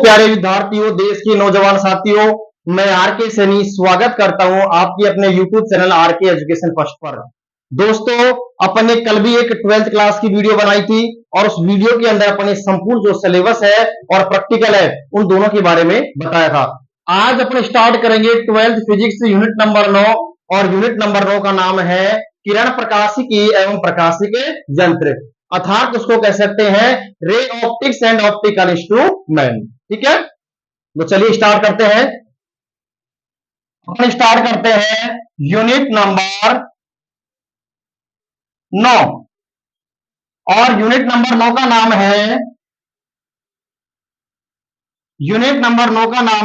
प्यारे विद्यार्थियों, देश के नौजवान साथियों, मैं आर के सैनी स्वागत करता हूं आपके अपने YouTube चैनल आर के एजुकेशन फर्स्ट पर। दोस्तों, अपन ने कल भी एक 12th क्लास की वीडियो बनाई थी और उस वीडियो के अंदर अपन ने संपूर्ण जो सिलेबस है और प्रैक्टिकल है उन दोनों के बारे में बताया था। आज अपन स्टार्ट करेंगे 12th फिजिक्स यूनिट नंबर 9 और यूनिट नंबर 9 का नाम है किरण प्रकाशिकी एवं प्रकाशिक यंत्र, अर्थात उसको कह सकते हैं ray optics and optical instrument. ठीक है, तो चलिए स्टार्ट करते हैं। अपन स्टार्ट करते हैं यूनिट नंबर 9 और यूनिट नंबर 9 का नाम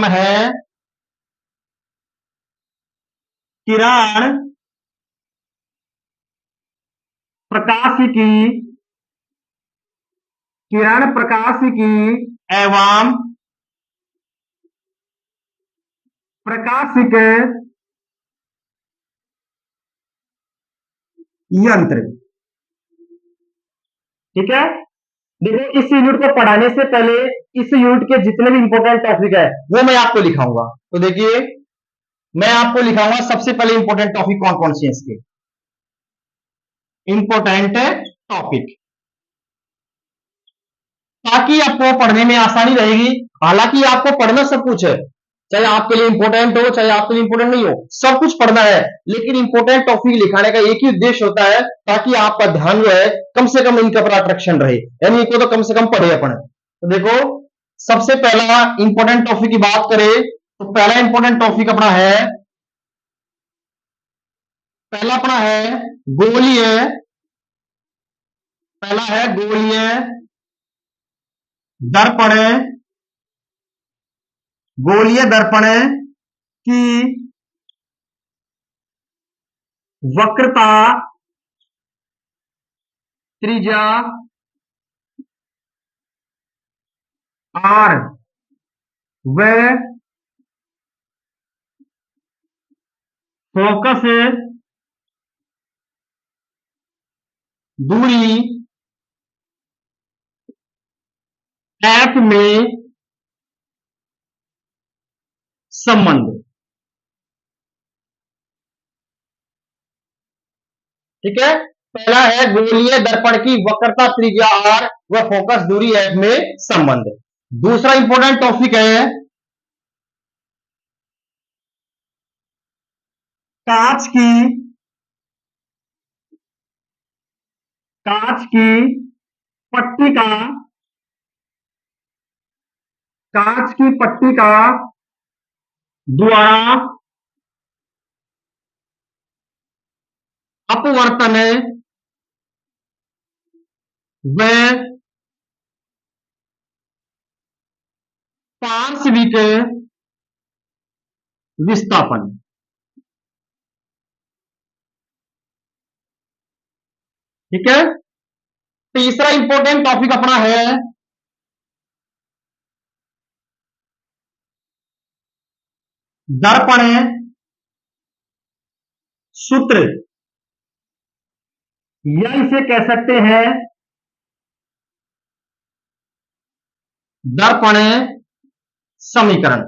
है किरण प्रकाशिकी एवं प्रकाशिक यंत्र। ठीक है, देखो इस यूनिट को पढ़ाने से पहले इस यूनिट के जितने भी इंपॉर्टेंट टॉपिक है वो मैं आपको लिखाऊंगा। तो देखिए, मैं आपको लिखाऊंगा सबसे पहले इंपॉर्टेंट टॉपिक कौन कौन से हैं इसके इंपॉर्टेंट टॉपिक, ताकि आपको पढ़ने में आसानी रहेगी। हालांकि आपको पढ़ना सब कुछ है, चाहे आपके लिए इंपॉर्टेंट हो चाहे आपके लिए इंपॉर्टेंट नहीं हो, सब कुछ पढ़ना है, लेकिन इंपॉर्टेंट टॉपिक लिखाने का एक ही उद्देश्य होता है ताकि आपका ध्यान जो है कम से कम इनके पर अट्रैक्शन रहे, यानी इनको तो कम से कम पढ़े अपन। तो देखो, सबसे पहला इंपॉर्टेंट टॉपिक की बात करें तो पहला इंपॉर्टेंट टॉपिक अपना है गोलीय दर्पण की वक्रता त्रिज्या आर व फोकस दूरी एफ में संबंध। ठीक है, पहला है गोलीय दर्पण की वक्रता त्रिज्या आर व फोकस दूरी एफ में संबंध। दूसरा इंपॉर्टेंट टॉपिक है कांच की पट्टिका द्वारा अपवर्तन व पार्श्विक विस्थापन। ठीक है, तीसरा इंपॉर्टेंट टॉपिक अपना है दर्पण सूत्र, या इसे कह सकते हैं दर्पण समीकरण।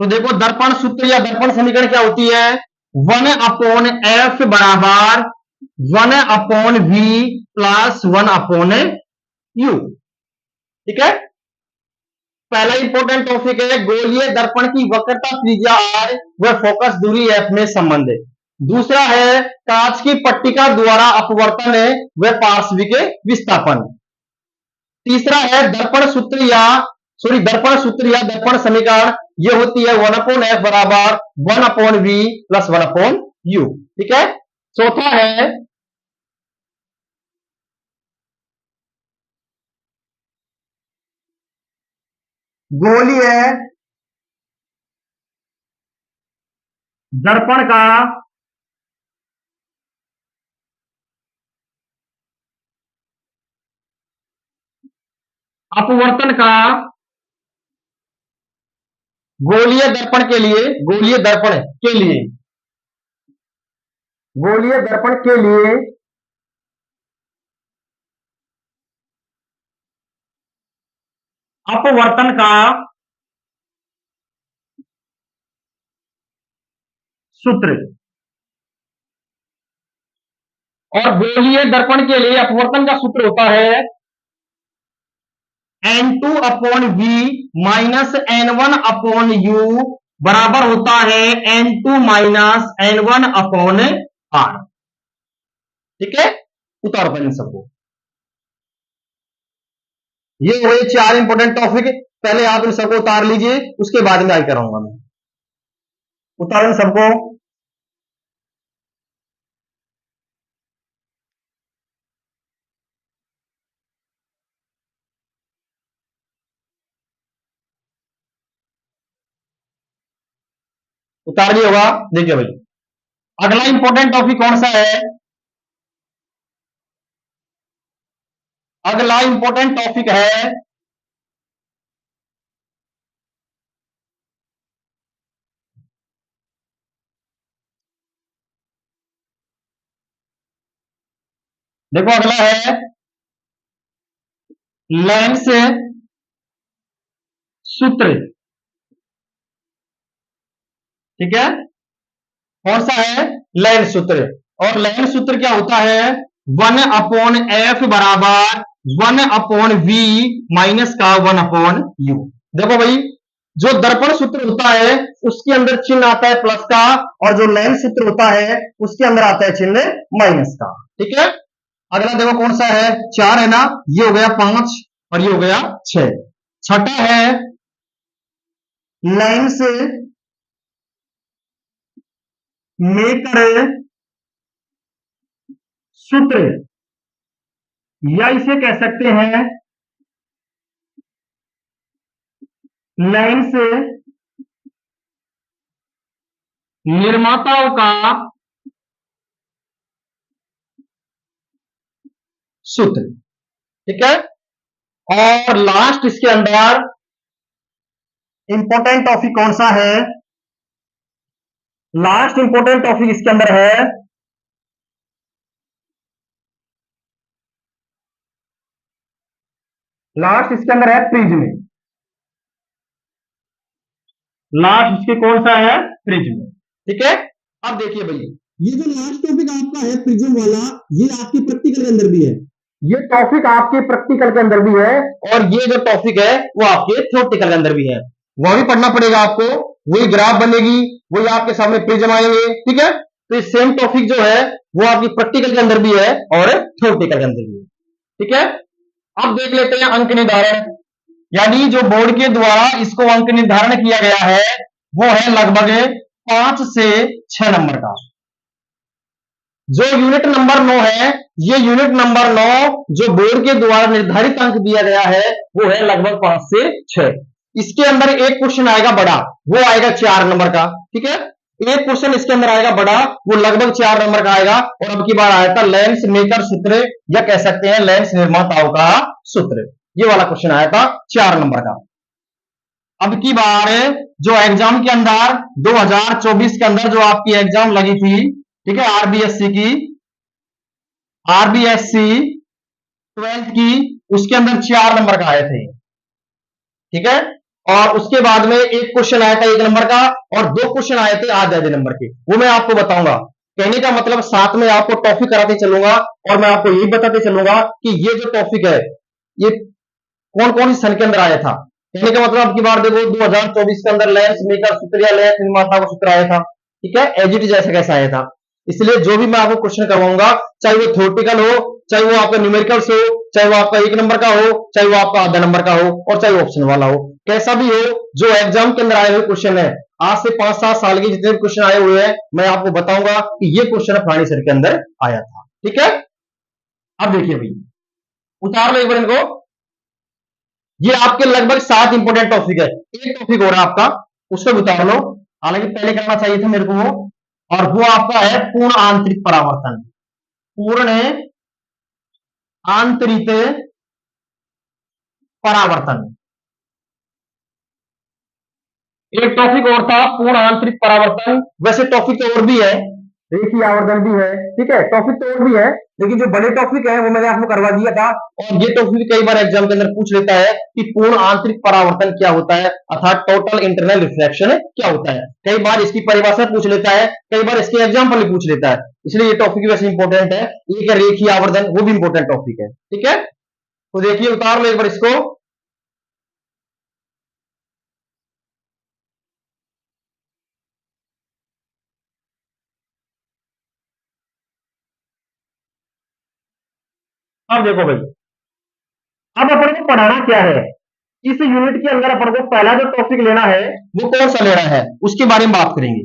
तो देखो, दर्पण सूत्र या दर्पण समीकरण क्या होती है? 1/f बराबर 1/v प्लस 1/u। ठीक है, पहला इंपॉर्टेंट टॉपिक है गोलीय दर्पण की वक्रता त्रिज्या आर व फोकस दूरी एफ में संबंध। दूसरा है कांच की पट्टिका द्वारा अपवर्तन व पार्श्विक विस्थापन। तीसरा है दर्पण सूत्र या दर्पण समीकरण, ये होती है 1/f बराबर 1/v प्लस 1/u। ठीक है, चौथा है गोलीय दर्पण का अपवर्तन का गोलीय दर्पण के लिए अपवर्तन का सूत्र। और गोलीय दर्पण के लिए अपवर्तन का सूत्र होता है N2/V माइनस N1/U बराबर होता है N2 माइनस N1/R। ठीक है, उतारो पहले सबको। ये हुए 4 इंपॉर्टेंट टॉपिक। पहले आप इन सबको उतार लीजिए, उसके बाद में आई कराऊंगा मैं। उतारो इन सबको। उतार लिया होगा। देखिए भाई, अगला इंपॉर्टेंट टॉपिक कौन सा है? अगला इंपॉर्टेंट टॉपिक है देखो, अगला है लेंस सूत्र। ठीक है, कौन सा है? लेंस सूत्र। और लेंस सूत्र क्या होता है? 1/F बराबर 1/V माइनस का 1/U। देखो भाई, जो दर्पण सूत्र होता है उसके अंदर चिन्ह आता है प्लस का, और जो लेंस सूत्र होता है उसके अंदर आता है चिन्ह माइनस का। ठीक है, अगला देखो कौन सा है? 4 है ना, ये हो गया 5 और ये हो गया 6। छठा है लेंस मेकर सूत्र, या इसे कह सकते हैं लेंस निर्माताओं का सूत्र। ठीक है, और लास्ट इसके अंदर इंपॉर्टेंट टॉपिक कौन सा है? लास्ट इंपॉर्टेंट टॉपिक इसके अंदर है लास्ट इसके अंदर है प्रिज्म। लास्ट इसके कौन सा है? प्रिज्म। ठीक है, अब देखिए भाई, ये जो लास्ट टॉपिक आपका है प्रिज्म वाला, ये आपके प्रैक्टिकल के अंदर भी है। ये टॉपिक आपके प्रैक्टिकल के अंदर भी है, और ये जो टॉपिक है वो आपके थ्योरेटिकल के अंदर भी है। वह भी पढ़ना पड़ेगा आपको। वही ग्राफ बनेगी, वही आपके सामने प्रिज्म आएंगे। ठीक है, तो ये सेम टॉपिक जो है वो आपकी प्रैक्टिकल के अंदर भी है और थ्योरेटिकल के अंदर भी है। ठीक है, अब देख लेते हैं अंक निर्धारण। यानी जो बोर्ड के द्वारा इसको अंक निर्धारण किया गया है वो है लगभग 5 से 6 नंबर का। जो यूनिट नंबर 9 है, ये यूनिट नंबर 9 जो बोर्ड के द्वारा निर्धारित अंक दिया गया है वो है लगभग 5 से 6। इसके अंदर एक क्वेश्चन आएगा बड़ा, वो आएगा 4 नंबर का। ठीक है, एक क्वेश्चन इसके अंदर आएगा बड़ा, वो लगभग 4 नंबर का आएगा। और अब की बार आया था लेंस मेकर सूत्र, या कह सकते हैं लेंस निर्माताओं का सूत्र। ये वाला क्वेश्चन आया था 4 नंबर का। अब की बार जो एग्जाम के अंदर 2024 के अंदर जो आपकी एग्जाम लगी थी, ठीक है, आरबीएससी की, आरबीएससी 12th की, उसके अंदर 4 नंबर का आए थे। ठीक है, और उसके बाद में एक क्वेश्चन आया था 1 नंबर का, और 2 क्वेश्चन आए थे आधे आधे नंबर के, वो मैं आपको बताऊंगा। कहने का मतलब साथ में आपको टॉपिक कराते चलूंगा, और मैं आपको यही बताते चलूंगा कि ये जो टॉपिक है ये कौन कौन सी सन के अंदर आया था। कहने का मतलब की बार देखो 2024 के अंदर लेंस मेकर सूत्र या लेंस निर्माता का सूत्र आया था। ठीक है, एजिट जैसा कैसा आया था। इसलिए जो भी मैं आपको क्वेश्चन करवाऊंगा, चाहे वो थ्योरेटिकल हो, चाहे वो आपका न्यूमेरिकल्स हो, चाहे वो आपका 1 नंबर का हो, चाहे वो आपका आधा नंबर का हो, और चाहे ऑप्शन वाला हो, कैसा भी हो, जो एग्जाम के अंदर आए हुए क्वेश्चन है, आज से 5-7 साल के जितने भी क्वेश्चन आए हुए हैं, मैं आपको बताऊंगा कि ये क्वेश्चन फलानी सर के अंदर आया था। ठीक है, अब देखिए भाई, उतार लो एक बार इनको। ये आपके लगभग 7 इंपोर्टेंट टॉपिक है। एक टॉपिक हो रहा है आपका, उसको उतार लो। हालांकि पहले करना चाहिए था मेरे को वो, और वो आपका है पूर्ण आंतरिक परावर्तन। पूर्ण आंतरिक परावर्तन। एक टॉपिक और था पूर्ण आंतरिक परावर्तन। वैसे टॉपिक तो और भी है, रेखीय आवर्धन भी है, ठीक है। टॉपिक तो और भी है, लेकिन जो बड़े टॉपिक है वो मैंने आपको करवा दिया था। और ये टॉपिक कई बार एग्जाम के अंदर पूछ लेता है कि पूर्ण आंतरिक परावर्तन क्या होता है, अर्थात टोटल इंटरनल रिफ्लेक्शन क्या होता है। कई बार इसकी परिभाषा पूछ लेता है, कई बार इसके एग्जाम्पल भी पूछ लेता है, इसलिए ये टॉपिक वैसे इंपॉर्टेंट है। एक है रेखीय आवर्धन, वो भी इंपॉर्टेंट टॉपिक है, ठीक है। तो देखिए, उतार लो एक बार इसको। अब देखो भाई, अब अपन को पढ़ाना क्या है, इस यूनिट के अंदर अपन को पहला जो टॉपिक लेना है वो कौन सा लेना है, उसके बारे में बात करेंगे।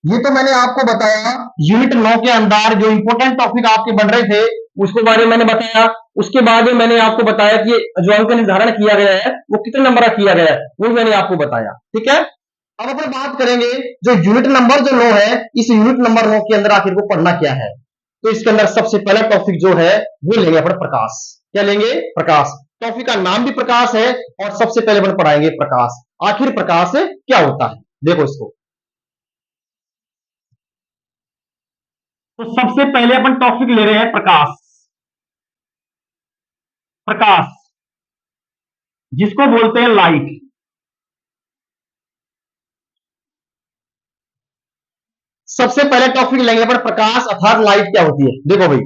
ये तो मैंने आपको बताया यूनिट 9 के अंदर जो इंपॉर्टेंट टॉपिक आपके बन रहे थे उसके बारे में मैंने बताया। उसके बाद में मैंने आपको बताया कि जो अंक निर्धारण किया गया है वो कितने नंबर का किया गया है, वो मैंने आपको बताया, ठीक है। अब अपन बात करेंगे जो यूनिट नंबर जो 9 है, इस यूनिट नंबर 9 के अंदर आखिर को पढ़ना क्या है। तो इसके अंदर सबसे पहला टॉपिक जो है वो लेंगे अपन प्रकाश। क्या लेंगे? प्रकाश। टॉपिक का नाम भी प्रकाश है और सबसे पहले अपन पढ़ाएंगे प्रकाश। आखिर प्रकाश क्या होता है, देखो इसको। तो सबसे पहले अपन टॉपिक ले रहे हैं प्रकाश। प्रकाश जिसको बोलते हैं लाइट। सबसे पहले टॉपिक लेंगे अपन प्रकाश अर्थात लाइट क्या होती है। देखो भाई,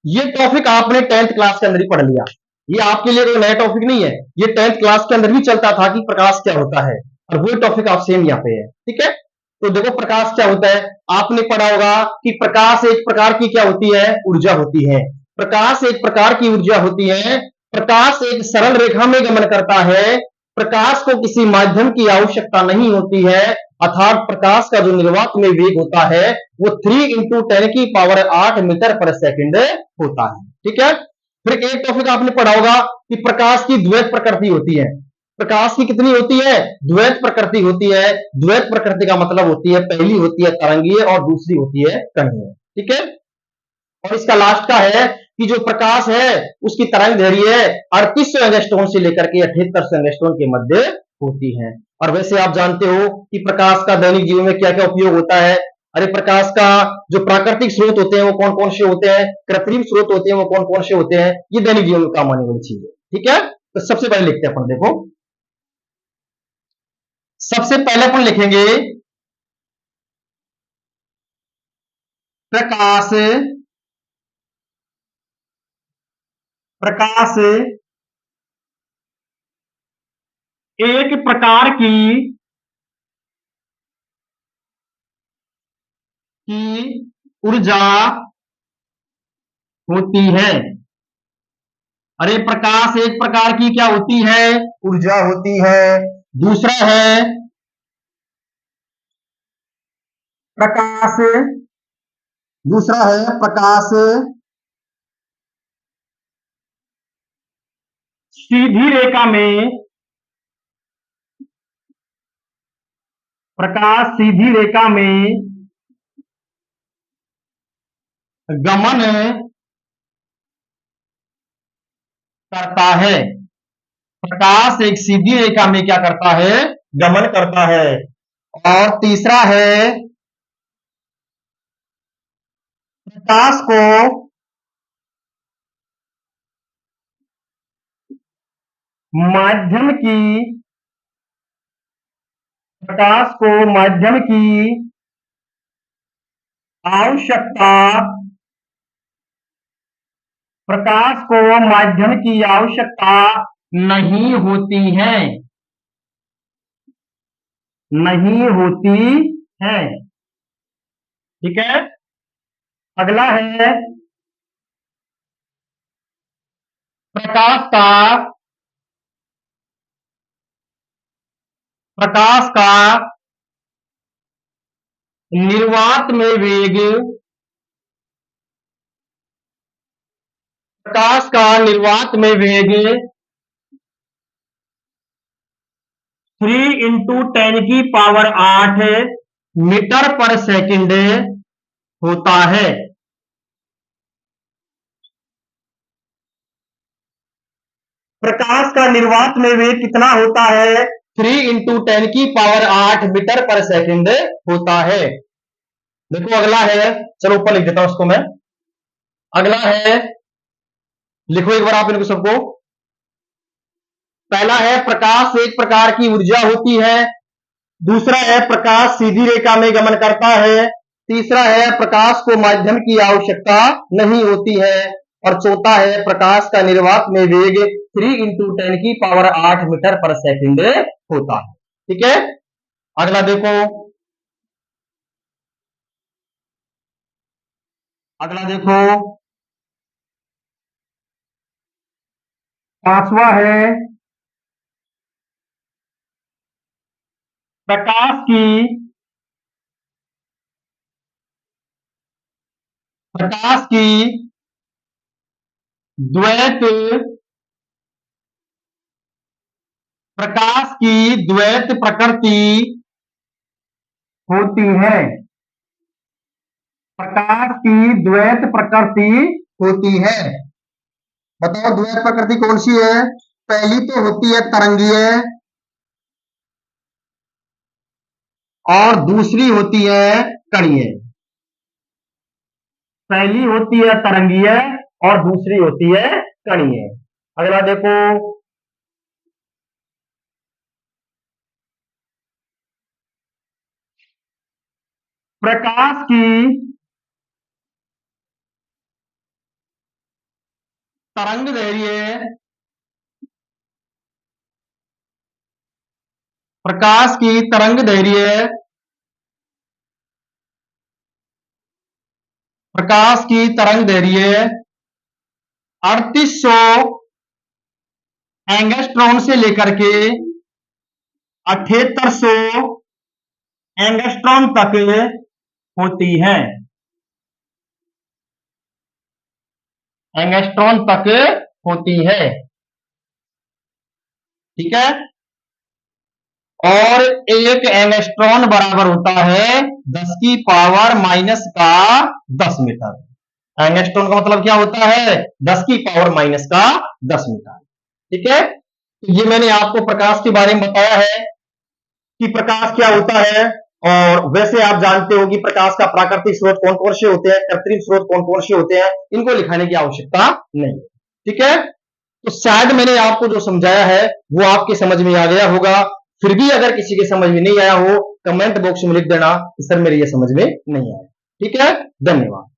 ये टॉपिक आपने 10th क्लास के अंदर ही पढ़ लिया, ये आपके लिए कोई नया टॉपिक नहीं है, ये 10th क्लास के अंदर भी चलता था कि प्रकाश क्या होता है, और वही टॉपिक आप सेम यहाँ पे है, ठीक है। तो देखो प्रकाश क्या होता है, आपने पढ़ा होगा कि प्रकाश एक प्रकार की क्या होती है, ऊर्जा होती है। प्रकाश एक प्रकार की ऊर्जा होती है। प्रकाश एक सरल रेखा में गमन करता है। प्रकाश को किसी माध्यम की आवश्यकता नहीं होती है, अर्थात प्रकाश का जो निर्वात में वेग होता है वो 3 × 10⁸ मीटर पर सेकंड होता है, ठीक है। फिर एक टॉपिक आपने पढ़ा होगा कि प्रकाश की द्वैत प्रकृति होती है। प्रकाश की कितनी होती है? द्वैत प्रकृति होती है। द्वैत प्रकृति का मतलब होती है, पहली होती है तरंगीय और दूसरी होती है कणीय, ठीक है। और इसका लास्ट का है कि जो प्रकाश है उसकी तरंग दैर्घ्य 3800 एंगस्ट्रॉन से लेकर के 7800 एंगस्ट्रॉन के मध्य होती है। और वैसे आप जानते हो कि प्रकाश का दैनिक जीवन में क्या क्या उपयोग होता है। अरे प्रकाश का जो प्राकृतिक स्रोत होते हैं वो कौन कौन से होते हैं, कृत्रिम स्रोत होते हैं वो कौन कौन से होते हैं, ये दैनिक जीवन में काम आने वाली चीज है, ठीक है। तो सबसे पहले लिखते हैं अपन, देखो सबसे पहले अपन लिखेंगे प्रकाश। प्रकाश एक प्रकार की ऊर्जा होती है। अरे प्रकाश एक प्रकार की क्या होती है, ऊर्जा होती है। दूसरा है प्रकाश, दूसरा है प्रकाश सीधी रेखा में, प्रकाश सीधी रेखा में गमन करता है। प्रकाश एक सीधी रेखा में क्या करता है, गमन करता है। और तीसरा है प्रकाश को माध्यम की, प्रकाश को माध्यम की आवश्यकता, प्रकाश को माध्यम की आवश्यकता नहीं होती है, नहीं होती है, ठीक है। अगला है प्रकाश का, प्रकाश का निर्वात में वेग, प्रकाश का निर्वात में वेग 3 × 10⁸ मीटर पर सेकंड होता है। प्रकाश का निर्वात में वेग कितना होता है, 3 × 10⁸ मीटर पर सेकंड होता है। देखो अगला है, चलो ऊपर लिख देता हूं उसको मैं। अगला है, लिखो एक बार आप इनको सबको। पहला है प्रकाश एक प्रकार की ऊर्जा होती है। दूसरा है प्रकाश सीधी रेखा में गमन करता है। तीसरा है प्रकाश को माध्यम की आवश्यकता नहीं होती है। और चौथा है प्रकाश का निर्वात में वेग 3 × 10⁸ मीटर पर सेकंड होता है। ठीक है, अगला देखो, अगला देखो, पांचवा है प्रकाश की, प्रकाश की द्वैत, प्रकाश की द्वैत प्रकृति होती है। प्रकाश की द्वैत प्रकृति होती है। बताओ द्वैत प्रकृति कौन सी है? पहली तो होती है तरंगीय, और दूसरी होती है कणीय। पहली होती है तरंगीय और दूसरी होती है कणीय। अगला देखो, प्रकाश की तरंग दैर्घ्य, प्रकाश की तरंग दैर्घ्य, प्रकाश की तरंग दैर्घ्य 3800 एंगस्ट्रॉन से लेकर के 7800 एंगस्ट्रॉन तक होती है। एंगस्ट्रॉन तक होती है। ठीक है, और एक एंगस्ट्रॉन बराबर होता है 10⁻⁻10 मीटर। एंगस्ट्रॉन का मतलब क्या होता है? 10⁻⁻10 मीटर। ठीक है, तो ये मैंने आपको प्रकाश के बारे में बताया है कि प्रकाश क्या होता है। और वैसे आप जानते हो कि प्रकाश का प्राकृतिक स्रोत कौन कौन से होते हैं, कृत्रिम स्रोत कौन कौन से होते हैं, इनको लिखाने की आवश्यकता नहीं। ठीक है, तो शायद मैंने आपको जो समझाया है वो आपके समझ में आ गया होगा। फिर भी अगर किसी के समझ में नहीं आया हो, कमेंट बॉक्स में लिख देना कि सर मेरे ये समझ में नहीं आया। ठीक है, धन्यवाद।